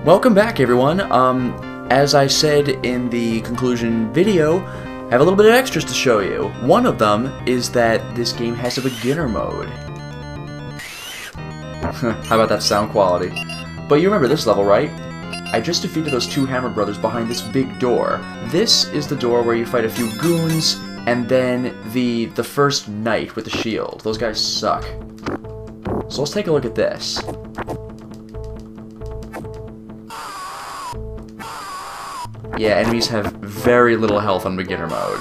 Welcome back, everyone. As I said in the conclusion video, I have a little bit of extras to show you. One of them is that this game has a beginner mode. How about that sound quality? But you remember this level, right? I just defeated those two Hammer Brothers behind this big door. This is the door where you fight a few goons, and then the first knight with the shield. Those guys suck. So let's take a look at this. Yeah, enemies have very little health on beginner mode.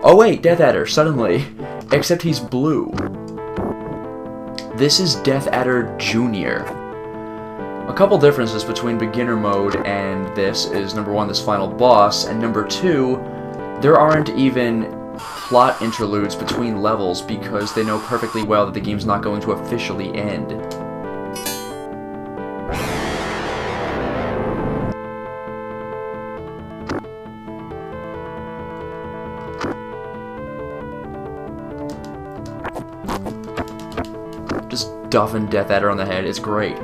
Oh wait, Death Adder, suddenly. Except he's blue. This is Death Adder Jr. A couple differences between beginner mode and this is, number one, this final boss, and number two, there aren't even plot interludes between levels because they know perfectly well that the game's not going to officially end. Just duffing Death Adder on the head, it's great.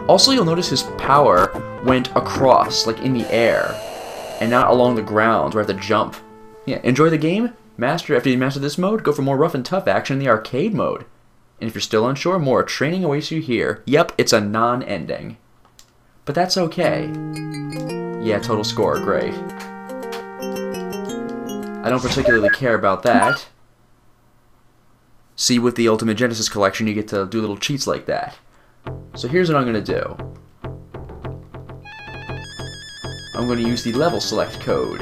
Also, you'll notice his power went across, like in the air, and not along the ground where I have to jump. Yeah, enjoy the game? After you master this mode, go for more rough and tough action in the arcade mode. And if you're still unsure, more training awaits you here. Yep, it's a non-ending. But that's okay. Yeah, total score, great. I don't particularly care about that. See, with the Ultimate Genesis Collection, you get to do little cheats like that. So here's what I'm going to do. I'm going to use the level select code.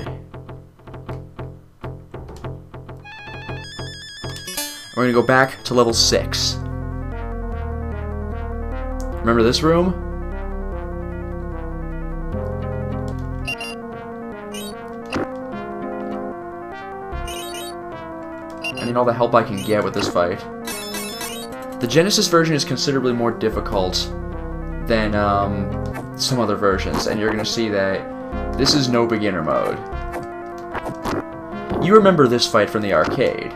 We're going to go back to level 6. Remember this room? I need all the help I can get with this fight. The Genesis version is considerably more difficult than some other versions, and you're going to see that this is no beginner mode. You remember this fight from the arcade.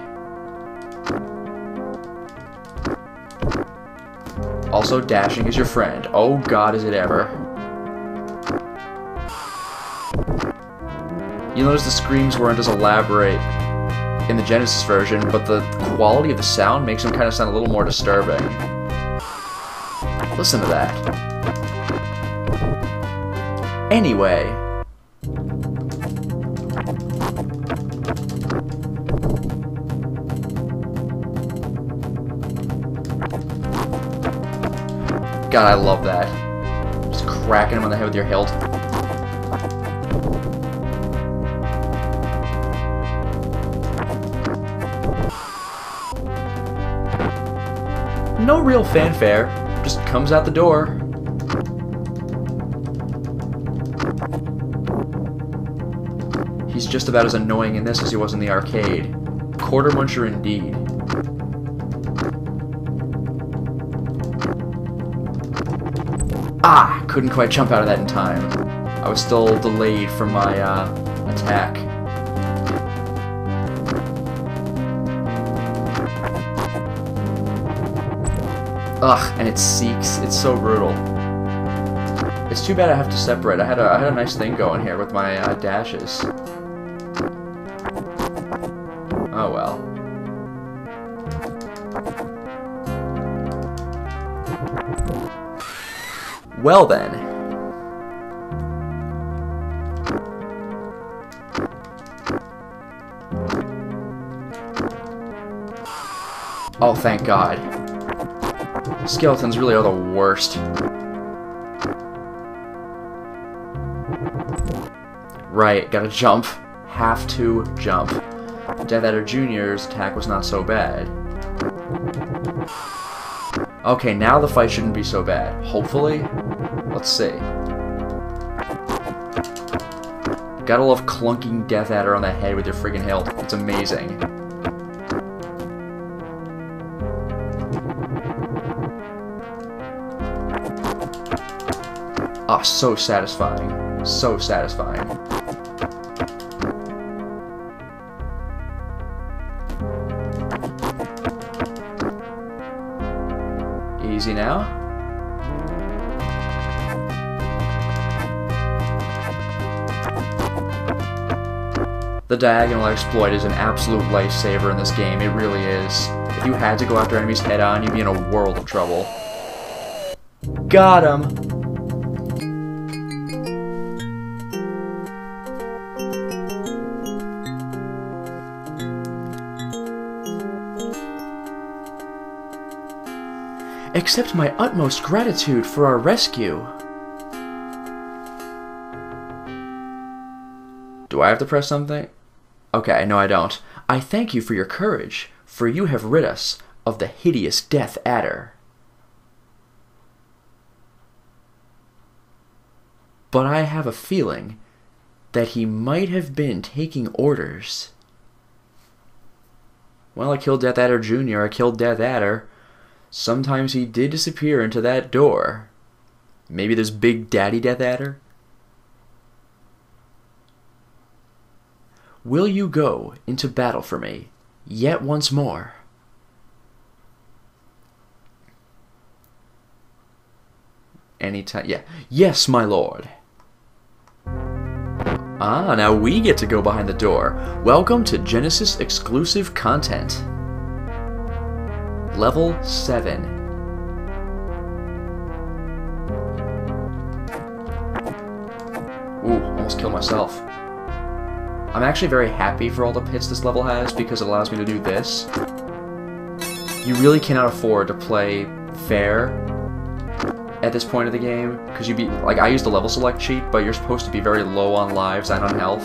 Also, dashing is your friend. Oh god, is it ever. You notice the screams weren't as elaborate in the Genesis version, but the quality of the sound makes them kind of sound a little more disturbing. Listen to that. Anyway. God, I love that. Just cracking him on the head with your hilt. No real fanfare, just comes out the door. He's just about as annoying in this as he was in the arcade. Quarter muncher indeed. Ah! Couldn't quite jump out of that in time. I was still delayed from my attack. Ugh, and it seeks. It's so brutal. It's too bad I have to separate. I had a nice thing going here with my dashes. Oh well. Well then. Oh, thank God. Skeletons really are the worst. Right, gotta jump. Have to jump. Death Adder Jr.'s attack was not so bad. Okay, now the fight shouldn't be so bad. Hopefully. Let's see. Gotta love clunking Death Adder on the head with your friggin' hilt. It's amazing. Ah, so satisfying. So satisfying. Easy now. The diagonal exploit is an absolute lifesaver in this game. It really is. If you had to go after enemies head-on, you'd be in a world of trouble. Got him! Accept my utmost gratitude for our rescue. Do I have to press something? Okay, no I don't. I thank you for your courage, for you have rid us of the hideous Death Adder. But I have a feeling that he might have been taking orders. Well, I killed Death Adder Jr., I killed Death Adder. Sometimes he did disappear into that door. Maybe there's Big Daddy Death Adder? Will you go into battle for me, yet once more? Anytime, yeah. Yes, my lord. Ah, now we get to go behind the door. Welcome to Genesis exclusive content. Level 7. Ooh, almost killed myself. I'm actually very happy for all the pits this level has because it allows me to do this. You really cannot afford to play fair at this point of the game because you'd be like, I use the level select cheat, but you're supposed to be very low on lives and on health.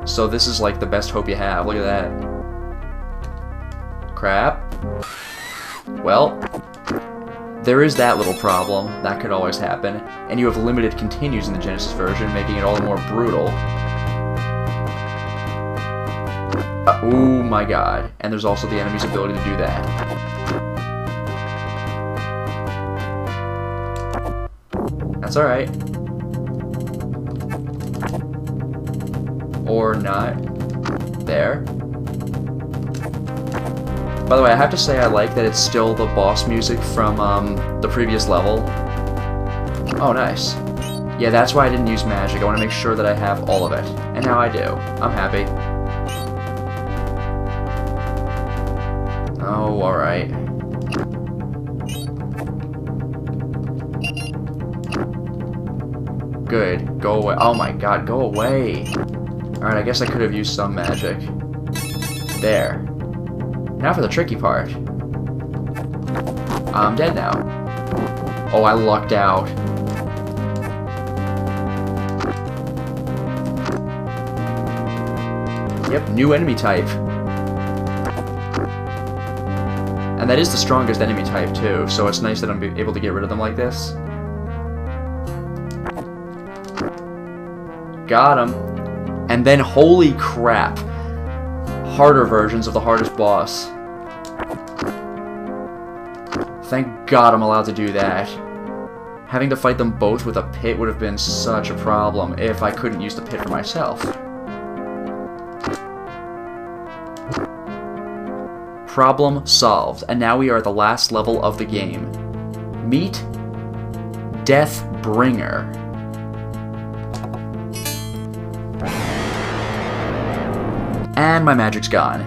So this is like the best hope you have. Look at that. Crap. Well, there is that little problem. That could always happen. And you have limited continues in the Genesis version, making it all the more brutal. Oh my god. And there's also the enemy's ability to do that. That's alright. Or not. There. By the way, I have to say I like that it's still the boss music from the previous level. Oh, nice. Yeah, that's why I didn't use magic. I want to make sure that I have all of it. And now I do. I'm happy. Oh, alright. Good. Go away. Oh my god, go away. Alright, I guess I could have used some magic. There. Now for the tricky part. I'm dead now. Oh, I lucked out. Yep, new enemy type. And that is the strongest enemy type too, so it's nice that I'm able to get rid of them like this. Got him. And then, holy crap, harder versions of the hardest boss. Thank God I'm allowed to do that. Having to fight them both with a pit would have been such a problem if I couldn't use the pit for myself. Problem solved, and now we are at the last level of the game. Meet Deathbringer. And my magic's gone.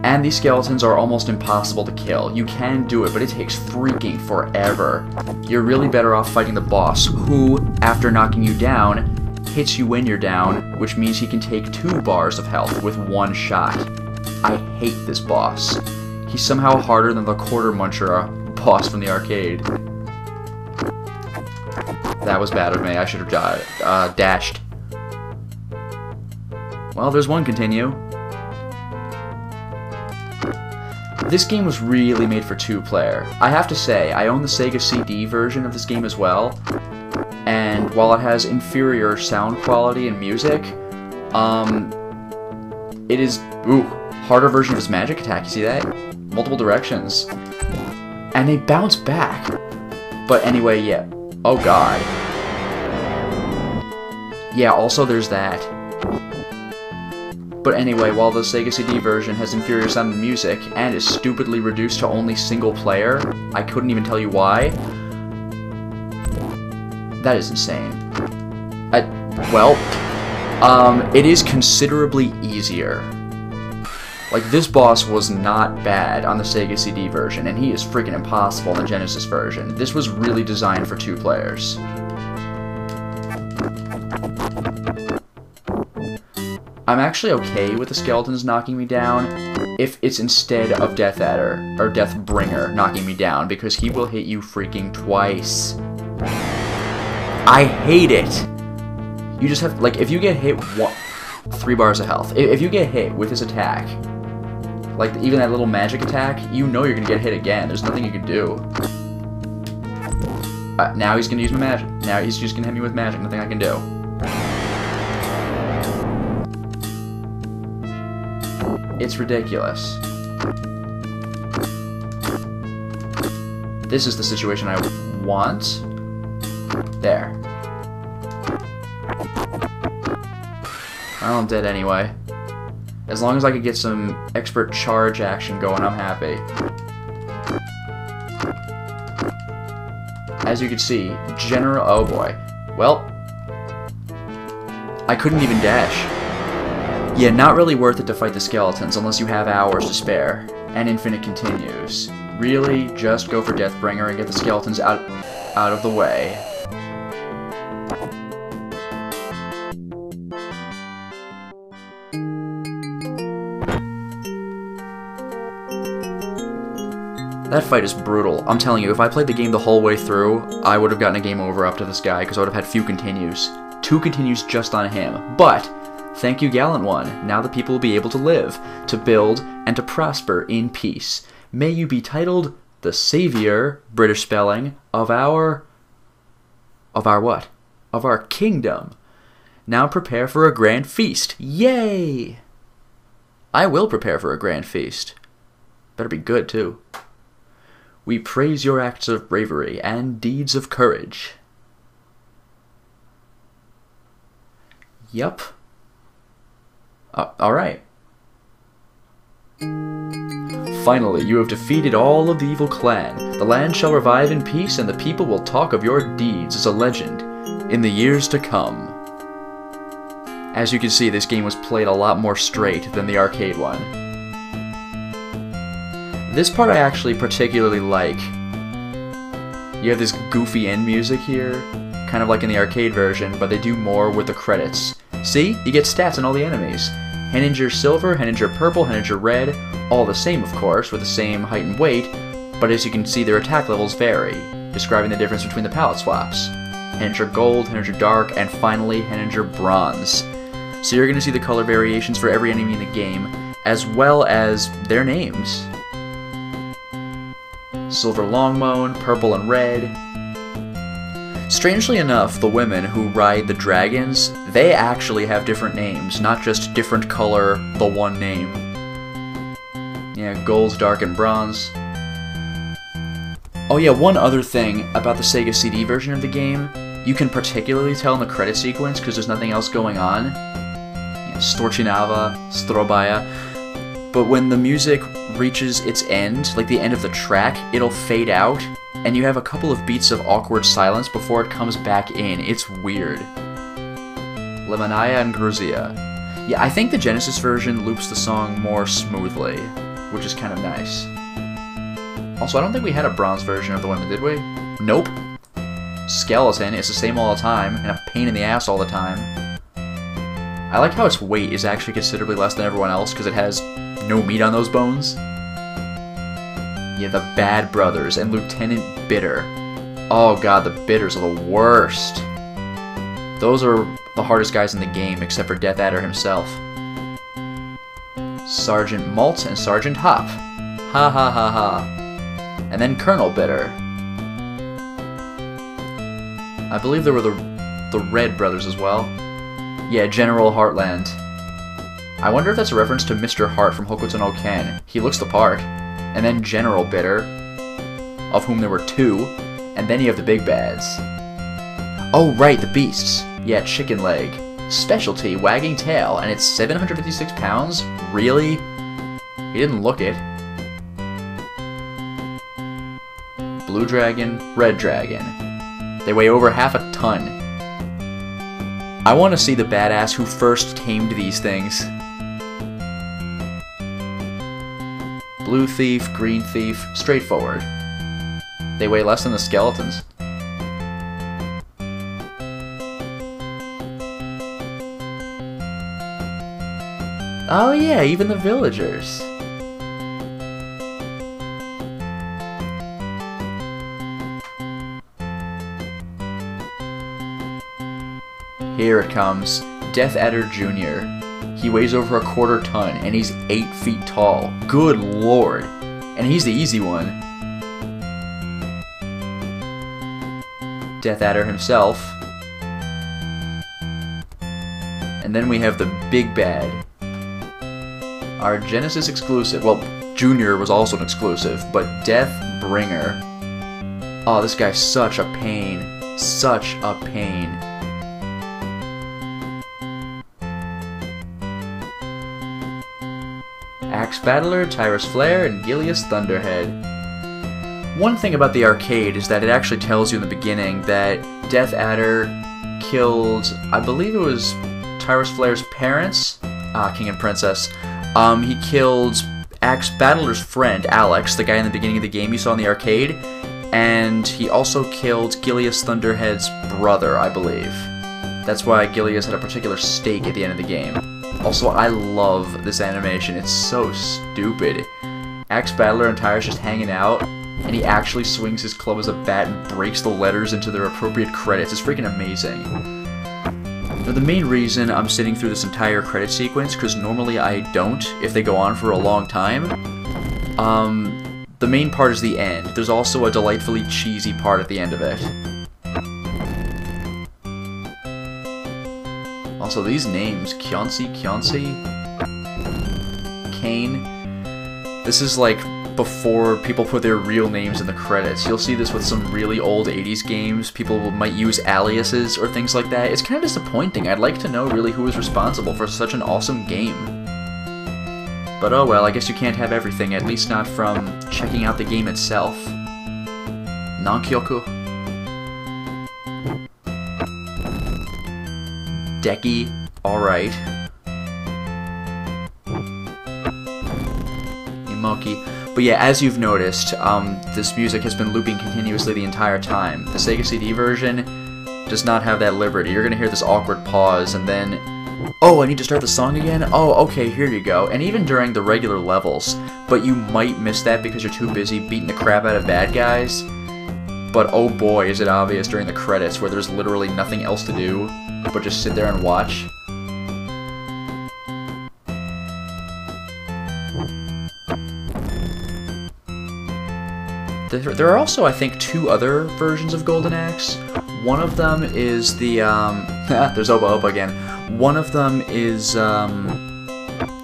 And these skeletons are almost impossible to kill. You can do it, but it takes freaking forever. You're really better off fighting the boss, who, after knocking you down, hits you when you're down, which means he can take 2 bars of health with 1 shot. I hate this boss. He's somehow harder than the Quarter Muncher boss from the arcade. That was bad of me. I should have dashed. Well, there's one continue. This game was really made for 2-player. I have to say, I own the Sega CD version of this game as well, and while it has inferior sound quality and music, it is, harder version of his magic attack, you see that? Multiple directions. And they bounce back. But anyway, yeah. Oh god. Yeah, also there's that. But anyway, while the Sega CD version has inferior sound and music, and is stupidly reduced to only single player, I couldn't even tell you why. That is insane. Well, It is considerably easier. Like, this boss was not bad on the Sega CD version, and he is freaking impossible in the Genesis version. This was really designed for 2 players. I'm actually okay with the skeletons knocking me down if it's instead of Death Adder, or Deathbringer knocking me down, because he will hit you freaking twice. I hate it! You just have, like, if you get hit 3 bars of health. If you get hit with his attack, like even that little magic attack, you know you're gonna get hit again. There's nothing you can do. Now he's gonna use my magic. Now he's just gonna hit me with magic. Nothing I can do. It's ridiculous. This is the situation I want. There. Well, I'm dead anyway. As long as I could get some expert charge action going, I'm happy. As you can see, oh boy. Well, I couldn't even dash. Yeah, not really worth it to fight the skeletons unless you have hours to spare. And infinite continues. Really, just go for Deathbringer and get the skeletons out of the way. That fight is brutal. I'm telling you, if I played the game the whole way through, I would have gotten a game over up to this guy, because I would have had few continues. 2 continues just on him. But, thank you, Gallant One. Now the people will be able to live, to build, and to prosper in peace. May you be titled the Savior, British spelling, of our what? Of our kingdom. Now prepare for a grand feast. Yay! I will prepare for a grand feast. Better be good, too. We praise your acts of bravery and deeds of courage. Yup. Alright. Finally, you have defeated all of the evil clan. The land shall revive in peace, and the people will talk of your deeds as a legend in the years to come. As you can see, this game was played a lot more straight than the arcade one. This part I actually particularly like. You have this goofy end music here, kind of like in the arcade version, but they do more with the credits. See? You get stats on all the enemies. Henninger Silver, Henninger Purple, Henninger Red, all the same of course, with the same height and weight, but as you can see their attack levels vary, describing the difference between the palette swaps. Henninger Gold, Henninger Dark, and finally Henninger Bronze. So you're going to see the color variations for every enemy in the game, as well as their names. Silver Longmoan, Purple and Red. Strangely enough, the women who ride the dragons, they actually have different names, not just different color, the one name. Yeah, Gold, Dark, and Bronze. Oh yeah, one other thing about the Sega CD version of the game, you can particularly tell in the credit sequence because there's nothing else going on. Yeah, Storchinava, Strobaya. But when the music reaches its end, like the end of the track, it'll fade out, and you have a couple of beats of awkward silence before it comes back in. It's weird. Lemonaya and Gruzia. Yeah, I think the Genesis version loops the song more smoothly, which is kind of nice. Also, I don't think we had a bronze version of the women, did we? Nope. Skeleton is the same all the time, and a pain in the ass all the time. I like how its weight is actually considerably less than everyone else, because it has no meat on those bones. Yeah, the Bad Brothers and Lieutenant Bitter. Oh god, the Bitters are the worst. Those are the hardest guys in the game, except for Death Adder himself. Sergeant Malt and Sergeant Hop. Ha ha ha ha. And then Colonel Bitter. I believe there were the Red Brothers as well. Yeah, General Heartland. I wonder if that's a reference to Mr. Hart from Hokuto no Ken. He looks the part. And then General Bitter, of whom there were 2, and then you have the big bads. Oh right, the beasts. Yeah, Chicken Leg. Specialty, Wagging Tail, and it's 756 pounds? Really? He didn't look it. Blue Dragon, Red Dragon. They weigh over half a ton. I want to see the badass who first tamed these things. Blue thief, green thief, straightforward. They weigh less than the skeletons. Oh yeah, even the villagers. Here it comes. Death Adder Jr. He weighs over a quarter ton, and he's 8 feet tall. Good lord. And he's the easy one. Death Adder himself. And then we have the big bad. Our Genesis exclusive. Well, Junior was also an exclusive, but Deathbringer. Oh, this guy's such a pain. Such a pain. Axe Battler, Tyrus Flare, and Gilius Thunderhead. One thing about the arcade is that it actually tells you in the beginning that Death Adder killed, I believe it was Tyrus Flare's parents, King and Princess. He killed Axe Battler's friend, Alex, the guy in the beginning of the game you saw in the arcade, and he also killed Gilius Thunderhead's brother, I believe. That's why Gilius had a particular stake at the end of the game. Also, I love this animation. It's so stupid. Axe Battler and Tyrus just hanging out, and he actually swings his club as a bat and breaks the letters into their appropriate credits. It's freaking amazing. Now, the main reason I'm sitting through this entire credit sequence, because normally I don't if they go on for a long time, the main part is the end. There's also a delightfully cheesy part at the end of it. Also, these names, Kyonsi, Kane, this is like before people put their real names in the credits. You'll see this with some really old 80s games. People might use aliases or things like that. It's kind of disappointing. I'd like to know really who was responsible for such an awesome game. But oh well, I guess you can't have everything, at least not from checking out the game itself. Nankyoku. Deki, alright. Imoki. But yeah, as you've noticed, this music has been looping continuously the entire time. The Sega CD version does not have that liberty. You're gonna hear this awkward pause, and then... Oh, I need to start the song again? Oh, okay, here you go. And even during the regular levels, but you might miss that because you're too busy beating the crap out of bad guys. But oh boy, is it obvious during the credits, where there's literally nothing else to do but just sit there and watch. There are also, I think, 2 other versions of Golden Axe. One of them is the, there's Oba Oba again. One of them is, the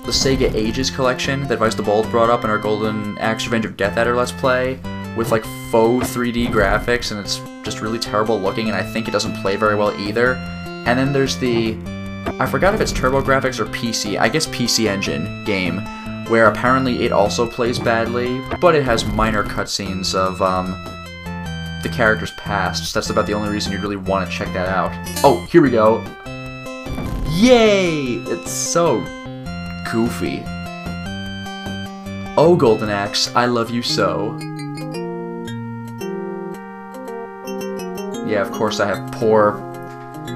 Sega Ages collection that Vice the Bold brought up in our Golden Axe Revenge of Death Adder Let's Play, with, like, faux 3D graphics, and it's just really terrible looking, and I think it doesn't play very well either. And then there's the, I forgot if it's TurboGrafx or PC, I guess PC Engine game, where apparently it also plays badly, but it has minor cutscenes of the character's past. So that's about the only reason you'd really want to check that out. Oh, here we go. Yay! It's so goofy. Oh, Golden Axe, I love you so. Yeah, of course I have poor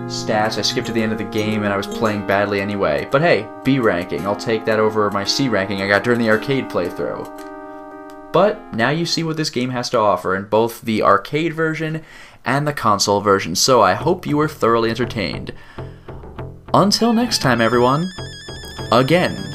stats. I skipped to the end of the game and I was playing badly anyway. But hey, B ranking. I'll take that over my C ranking I got during the arcade playthrough. But now you see what this game has to offer in both the arcade version and the console version, so I hope you were thoroughly entertained. Until next time, everyone, again.